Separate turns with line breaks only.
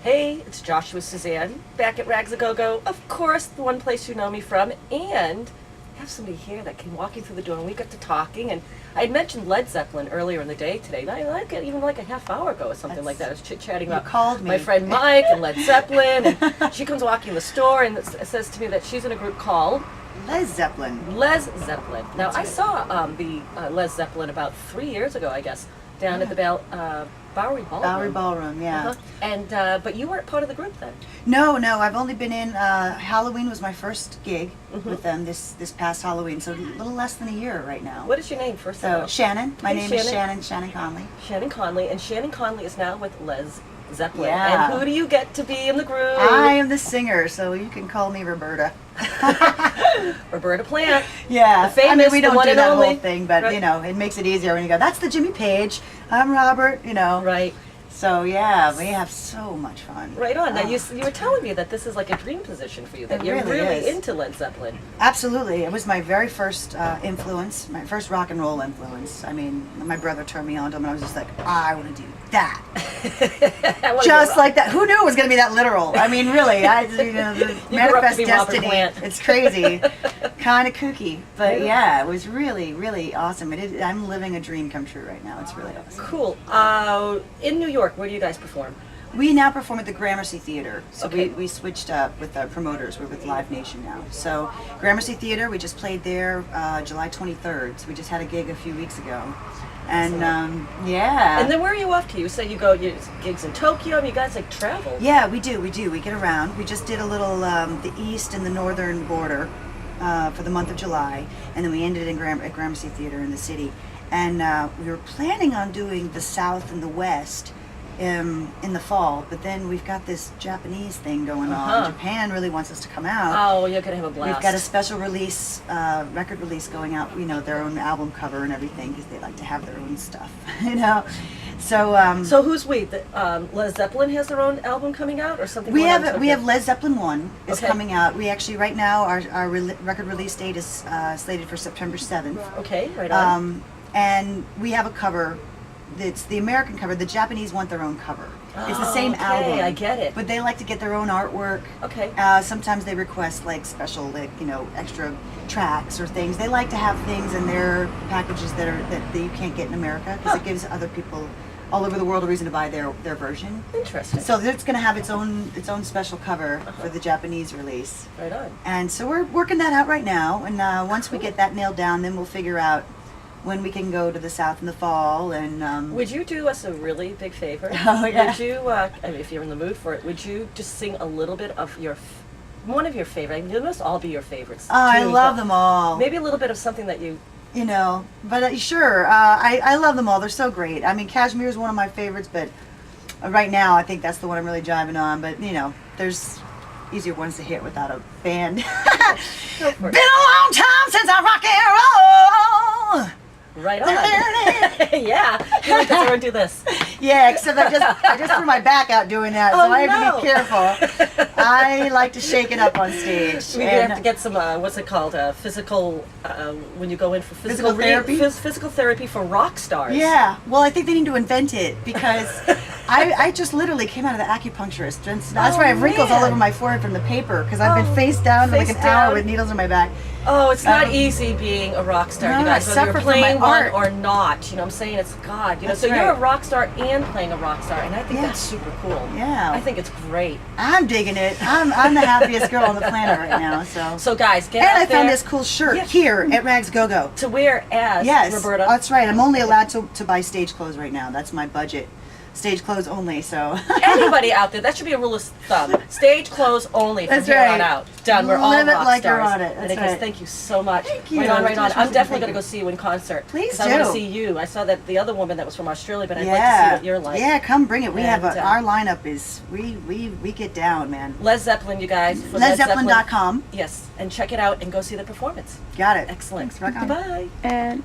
Hey, it's Joshua Suzanne, back at Rags-A-GoGo. Of course, the one place you know me from, and I have somebody here that came walking through the door, and we got to talking, and I had mentioned Led Zeppelin earlier in the day today, even like a half hour ago or something like that. I was chit-chatting about my friend Mike and Led Zeppelin, and she comes walking in the store and says to me that she's in a group called
Lez Zeppelin.
Lez Zeppelin. Now,
That's
I
right.
saw the Lez Zeppelin about 3 years ago, I guess, down at the Bowery Ballroom.
Bowery Ballroom, yeah.
And but you weren't part of the group then.
No, I've only been in, Halloween was my first gig with them this past Halloween, so a little less than a year right now.
What is your name, first of
So,
all?
Shannon. My
Hey,
name is Shannon Conley.
Shannon Conley, and Shannon Conley is now with Lez Zeppelin.
Yeah.
And who do you get to be in the group?
I am the singer, so you can call me Roberta.
Roberta Plant.
Yeah,
The famous,
I mean, we
the
don't
one
do
and
that
only.
whole thing, but
Right.
you know, it makes it easier when you go, that's the Jimmy Page, I'm Robert, you know.
Right.
So yeah, we have so much fun.
Right on. Now,
Oh.
you were telling me that this is like a dream position for you, that
It
you're
really
really
is.
into Led Zeppelin.
Absolutely. It was my very first influence, my first rock and roll influence. I mean, my brother turned me on to him, and I was just like, I want to do that.
I wanna
Just
be
like that. Who knew it was going to be that literal? I mean, really, the
grew up to
manifest
be Robert
destiny.
Plant.
It's crazy. Kind of kooky. But
Yeah.
yeah, it was really, really awesome. I'm living a room come true right now. It's really awesome.
Cool. In New York, where do you guys perform?
We now perform at the Gramercy Theater. So
Okay.
we switched up with our promoters. We're with Live Nation now. So Gramercy Theater, we just played there July 23rd. So we just had a gig a few weeks ago. And yeah.
And then where are you off to? You say you go gigs in Tokyo, and you guys like travel.
Yeah, we do. We get around. We just did a little the east and the northern border for the month of July, and then we ended at Gramercy Theater in the city. And we were planning on doing the south and the west in the fall, but then we've got this Japanese thing going on. Japan really wants us to come out.
Oh, you're gonna have a blast.
We've got a special release, record release going out. You know, their own album cover and everything, because they like to have their own stuff. You know, so
So who's we? Led Zeppelin has their own album coming out, or something?
we
going on
have
in
we
Tokyo?
have Led Zeppelin 1 is
Okay.
coming out. We actually right now our record release date is slated for September 7th.
Okay, right on.
And we have a cover. It's the American cover. The Japanese want their own cover. It's the same
okay,
album.
I get it.
But they like to get their own artwork.
Okay.
Sometimes they request like special, like extra tracks or things. They like to have things in their packages that you can't get in America, because it gives other people all over the world a reason to buy their version.
Interesting.
So it's going to have its own special cover for the Japanese release.
Right on.
And so we're working that out right now. And once we get that nailed down, then we'll figure out when we can go to the south in the fall. And
Would you do us a really big favor?
Oh, yeah.
Would you, I mean, if you're in the mood for it, would you just sing a little bit of one of your favorite? I mean, they must all be your favorites.
I
too,
love
but
them all.
Maybe a little bit of something that you.
But sure, I love them all. They're so great. I mean, Kashmir is one of my favorites, but right now I think that's the one I'm really jiving on. But there's easier ones to hit without a band.
Go for
Been
it.
a long time since I rock and roll.
Right on. Yeah. You like to throw and do this.
Yeah, except I just threw my back out doing that, so
Oh,
I have
no.
to be careful. I like to shake it up on stage.
We
And-
have to get some, what's it called, physical, when you go in for physical
therapy?
Physical therapy for rock stars.
Yeah, well, I think they need to invent it, because I just literally came out of the acupuncturist. And that's why I have wrinkles all
man.
over my forehead from the paper, because I've been face down for like
Face
an hour
down.
with needles in my back.
Oh, it's not
Um,
easy being a rock star,
no,
you guys,
I
whether you're
suffer from my
playing one
art.
or not. You know what I'm saying? It's God.
That's
So you're a
right.
rock star and playing a rock star, and I think
Yeah.
that's super cool.
Yeah.
I think it's great.
I'm digging it. I'm the happiest girl on the planet right now. So
guys, get
and
out
I
there
found this cool shirt
Yeah.
here at Rags-A-GoGo.
to wear as
Yes,
Roberta.
that's right. I'm only allowed to buy stage clothes right now. That's my budget. Stage clothes only, so.
Anybody out there, that should be a rule of thumb. Stage clothes only from
That's
here on
right.
out. Done. We're all
Live it
rock
like you're
stars.
on it.
And
That's
guys,
right.
thank you so much.
Thank you.
Right on, right on.
Josh,
I'm definitely
thank
going to
you.
go see you in concert.
Please
'Cause I want
do.
to see you. I saw that the other woman that was from Australia, but I'd like to
Yeah.
see what you're like.
Yeah, come bring it. We have
And,
our lineup is we get down, man.
Lez Zeppelin, you guys. for
LedZeppelin.com.
Yes, and check it out and go see the performance.
Got it.
Excellent.
Thanks, rock on.
Bye.
And